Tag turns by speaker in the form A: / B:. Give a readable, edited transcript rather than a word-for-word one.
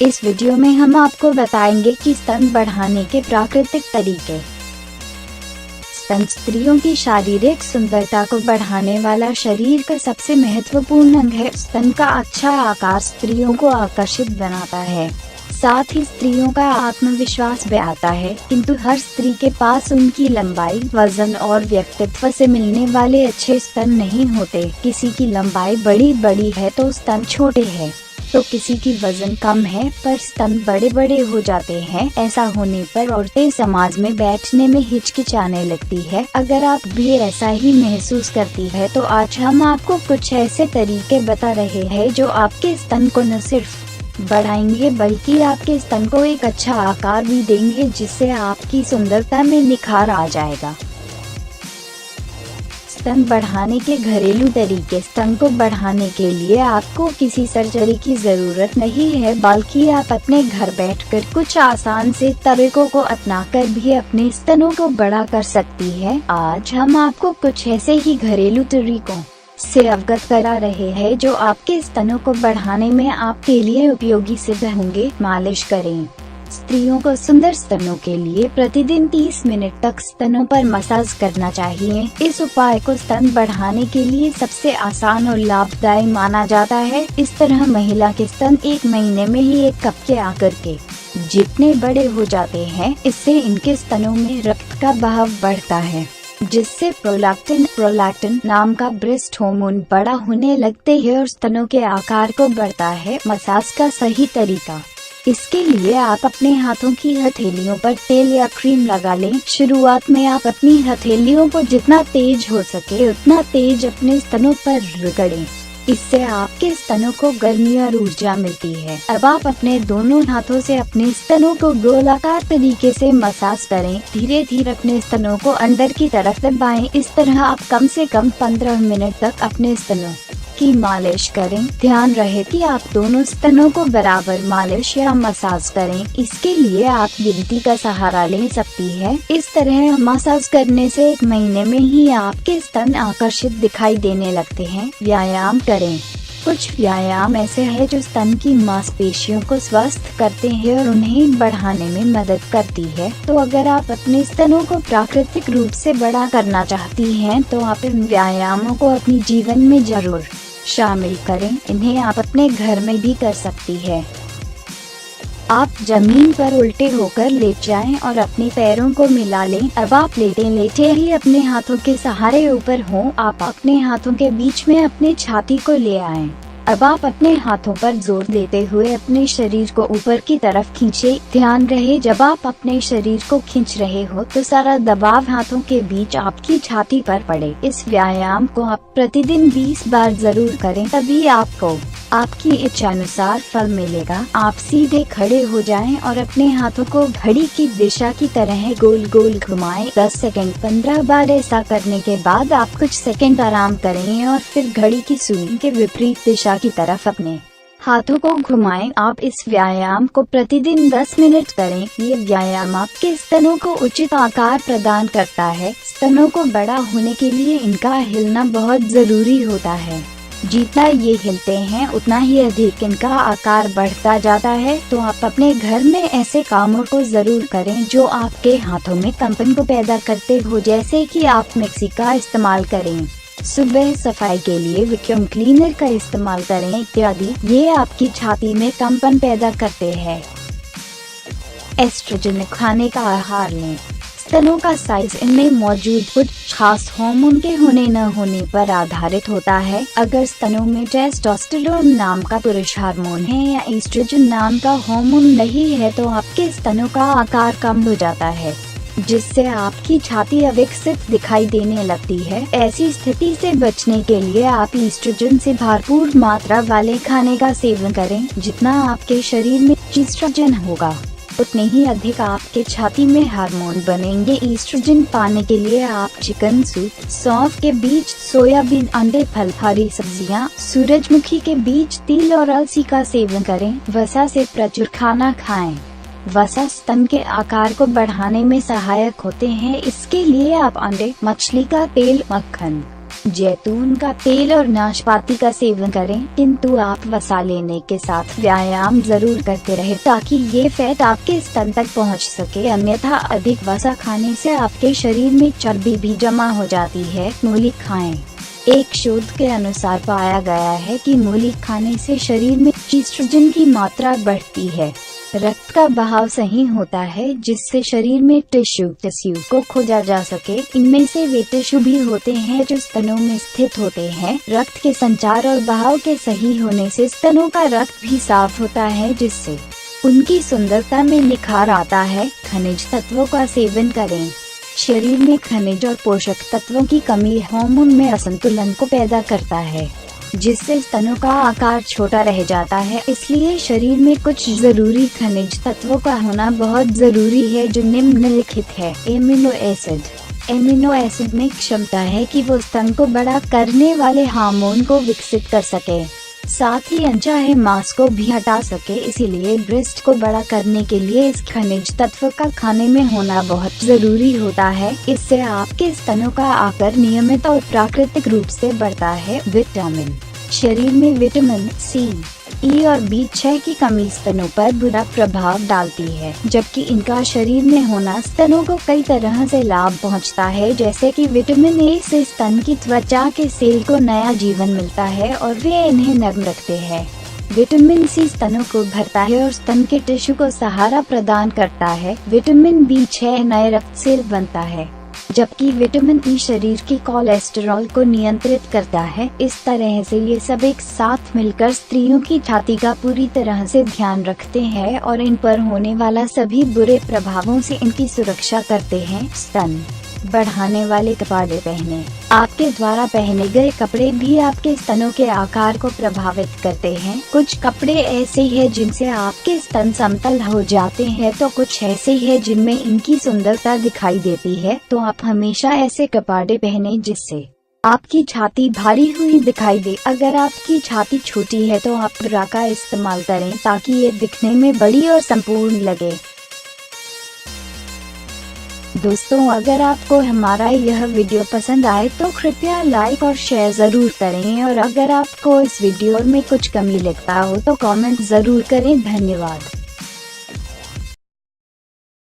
A: इस वीडियो में हम आपको बताएंगे कि स्तन बढ़ाने के प्राकृतिक तरीके। स्तन स्त्रियों की शारीरिक सुंदरता को बढ़ाने वाला शरीर का सबसे महत्वपूर्ण अंग है। स्तन का अच्छा आकार स्त्रियों को आकर्षित बनाता है, साथ ही स्त्रियों का आत्मविश्वास बढ़ाता है। किंतु हर स्त्री के पास उनकी लंबाई, वजन और व्यक्तित्व से मिलने वाले अच्छे स्तन नहीं होते। किसी की लंबाई बड़ी है तो स्तन छोटे हैं, तो किसी की वजन कम है पर स्तन बड़े हो जाते हैं। ऐसा होने पर औरतें समाज में बैठने में हिचकिचाने लगती है। अगर आप भी ऐसा ही महसूस करती है तो आज हम आपको कुछ ऐसे तरीके बता रहे हैं जो आपके स्तन को न सिर्फ बढ़ाएंगे बल्कि आपके स्तन को एक अच्छा आकार भी देंगे, जिससे आपकी सुंदरता में निखार आ जाएगा। स्तन बढ़ाने के घरेलू तरीके। स्तन को बढ़ाने के लिए आपको किसी सर्जरी की जरूरत नहीं है, बल्कि आप अपने घर बैठकर कुछ आसान से तरीकों को अपनाकर भी अपने स्तनों को बड़ा कर सकती है। आज हम आपको कुछ ऐसे ही घरेलू तरीकों से अवगत करा रहे हैं जो आपके स्तनों को बढ़ाने में आपके लिए उपयोगी सिद्ध होंगे। मालिश करें। स्त्रियों को सुंदर स्तनों के लिए प्रतिदिन 30 मिनट तक स्तनों पर मसाज करना चाहिए। इस उपाय को स्तन बढ़ाने के लिए सबसे आसान और लाभदायक माना जाता है। इस तरह महिला के स्तन 1 महीने में ही 1 कप के आकार के जितने बड़े हो जाते हैं। इससे इनके स्तनों में रक्त का बहाव बढ़ता है, जिससे प्रोलैक्टिन नाम का ब्रेस्ट हार्मोन बड़ा होने लगते हैं और स्तनों के आकार को बढ़ता है। मसाज का सही तरीका। इसके लिए आप अपने हाथों की हथेलियों पर तेल या क्रीम लगा लें। शुरुआत में आप अपनी हथेलियों को जितना तेज हो सके उतना तेज अपने स्तनों पर रगड़ें। इससे आपके स्तनों को गर्मी और ऊर्जा मिलती है। अब आप अपने दोनों हाथों से अपने स्तनों को गोलाकार तरीके से मसाज करें। धीरे धीरे अपने स्तनों को अंदर की तरफ दबाएं। इस तरह आप कम से कम 15 मिनट तक अपने स्तनों की मालिश करें। ध्यान रहे कि आप दोनों स्तनों को बराबर मालिश या मसाज करें। इसके लिए आप गिनती का सहारा ले सकती है। इस तरह मसाज करने से 1 महीने में ही आपके स्तन आकर्षित दिखाई देने लगते हैं। व्यायाम करें। कुछ व्यायाम ऐसे हैं जो स्तन की मांसपेशियों को स्वस्थ करते हैं और उन्हें बढ़ाने में मदद करती है। तो अगर आप अपने स्तनों को प्राकृतिक रूप से बड़ा करना चाहती हैं तो आप इन व्यायामों को अपने जीवन में जरूर शामिल करें। इन्हें आप अपने घर में भी कर सकती है। आप जमीन पर उल्टे होकर लेट जाएं और अपने पैरों को मिला लें। अब आप लेटे ही अपने हाथों के सहारे ऊपर हों। आप अपने हाथों के बीच में अपने छाती को ले आएं। अब आप अपने हाथों पर जोर देते हुए अपने शरीर को ऊपर की तरफ खींचे। ध्यान रहे जब आप अपने शरीर को खींच रहे हो तो सारा दबाव हाथों के बीच आपकी छाती पर पड़े। इस व्यायाम को आप प्रतिदिन 20 बार जरूर करें, तभी आपको आपकी इच्छा अनुसार फल मिलेगा। आप सीधे खड़े हो जाएं और अपने हाथों को घड़ी की दिशा की तरह गोल गोल घुमाएं। 10 सेकंड 15 बार ऐसा करने के बाद आप कुछ सेकंड आराम करें और फिर घड़ी की सुई के विपरीत दिशा की तरफ अपने हाथों को घुमाएं। आप इस व्यायाम को प्रतिदिन 10 मिनट करें। ये व्यायाम आपके स्तनों को उचित आकार प्रदान करता है। स्तनों को बड़ा होने के लिए इनका हिलना बहुत जरूरी होता है। जितना ये हिलते हैं उतना ही अधिक इनका आकार बढ़ता जाता है। तो आप अपने घर में ऐसे कामों को जरूर करें जो आपके हाथों में कंपन को पैदा करते हो, जैसे कि आप मिक्सी का इस्तेमाल करें, सुबह सफाई के लिए वैक्यूम क्लीनर का इस्तेमाल करें इत्यादि। ये आपकी छाती में कंपन पैदा करते हैं। एस्ट्रोजन खाने का आहार लें। स्तनों का साइज इनमें मौजूद कुछ खास हार्मोन के होने न होने पर आधारित होता है। अगर स्तनों में टेस्टोस्टेरोन नाम का पुरुष हार्मोन है या एस्ट्रोजन नाम का हार्मोन नहीं है तो आपके स्तनों का आकार कम हो जाता है, जिससे आपकी छाती अविकसित दिखाई देने लगती है। ऐसी स्थिति से बचने के लिए आप एस्ट्रोजन से भरपूर मात्रा वाले खाने का सेवन करें। जितना आपके शरीर में एस्ट्रोजन होगा उतने ही अधिक आपके छाती में हार्मोन बनेंगे। एस्ट्रोजन पाने के लिए आप चिकन सूप, सौंफ के बीज, सोयाबीन, अंडे, फल, हरी सब्जियां, सूरजमुखी के बीज, तिल और अलसी का सेवन करें। वसा से प्रचुर खाना खाएं। वसा स्तन के आकार को बढ़ाने में सहायक होते हैं। इसके लिए आप अंडे, मछली का तेल, मक्खन, जैतून का तेल और नाशपाती का सेवन करें, किंतु आप वसा लेने के साथ व्यायाम जरूर करते रहें ताकि ये फैट आपके स्तन तक पहुंच सके, अन्यथा अधिक वसा खाने से आपके शरीर में चर्बी भी जमा हो जाती है। मूली खाएं। एक शोध के अनुसार पाया गया है कि मूली खाने से शरीर में ईस्ट्रोजन की मात्रा बढ़ती है, रक्त का बहाव सही होता है, जिससे शरीर में टिश्यू को खोजा जा सके। इनमें से वे टिश्यू भी होते हैं जो स्तनों में स्थित होते हैं। रक्त के संचार और बहाव के सही होने से स्तनों का रक्त भी साफ होता है, जिससे उनकी सुंदरता में निखार आता है। खनिज तत्वों का सेवन करें। शरीर में खनिज और पोषक तत्वों की कमी हार्मोन में असंतुलन को पैदा करता है, जिससे स्तनों का आकार छोटा रह जाता है। इसलिए शरीर में कुछ जरूरी खनिज तत्वों का होना बहुत जरूरी है, जो निम्नलिखित है। Amino acid. एमिनो एसिड में क्षमता है कि वो स्तन को बड़ा करने वाले हार्मोन को विकसित कर सके, साथ ही अनचाहे मांस को भी हटा सके। इसीलिए ब्रेस्ट को बड़ा करने के लिए इस खनिज तत्व का खाने में होना बहुत जरूरी होता है। इससे आपके स्तनों का आकार नियमित और प्राकृतिक रूप से बढ़ता है। विटामिन। शरीर में विटामिन सी, ई और B6 की कमी स्तनों पर बुरा प्रभाव डालती है, जबकि इनका शरीर में होना स्तनों को कई तरह से लाभ पहुंचता है। जैसे कि विटामिन ए से स्तन की त्वचा के सेल को नया जीवन मिलता है और वे इन्हें नर्म रखते हैं। विटामिन सी स्तनों को भरता है और स्तन के टिश्यू को सहारा प्रदान करता है। विटामिन B6 नए रक्त सेल बनता है, जबकि विटामिन ई शरीर के कोलेस्टेरॉल को नियंत्रित करता है। इस तरह से ये सब एक साथ मिलकर स्त्रियों की छाती का पूरी तरह से ध्यान रखते हैं और इन पर होने वाला सभी बुरे प्रभावों से इनकी सुरक्षा करते हैं। स्तन बढ़ाने वाले कपड़े पहने। आपके द्वारा पहने गए कपड़े भी आपके स्तनों के आकार को प्रभावित करते हैं। कुछ कपड़े ऐसे हैं जिनसे आपके स्तन समतल हो जाते हैं, तो कुछ ऐसे हैं जिनमें इनकी सुंदरता दिखाई देती है। तो आप हमेशा ऐसे कपड़े पहने जिससे आपकी छाती भारी हुई दिखाई दे। अगर आपकी छाती छोटी है तो आप ब्रा का इस्तेमाल करें ताकि ये दिखने में बड़ी और संपूर्ण लगे। दोस्तों, अगर आपको हमारा यह वीडियो पसंद आए तो कृपया लाइक और शेयर जरूर करें, और अगर आपको इस वीडियो में कुछ कमी लगता हो तो कमेंट जरूर करें। धन्यवाद।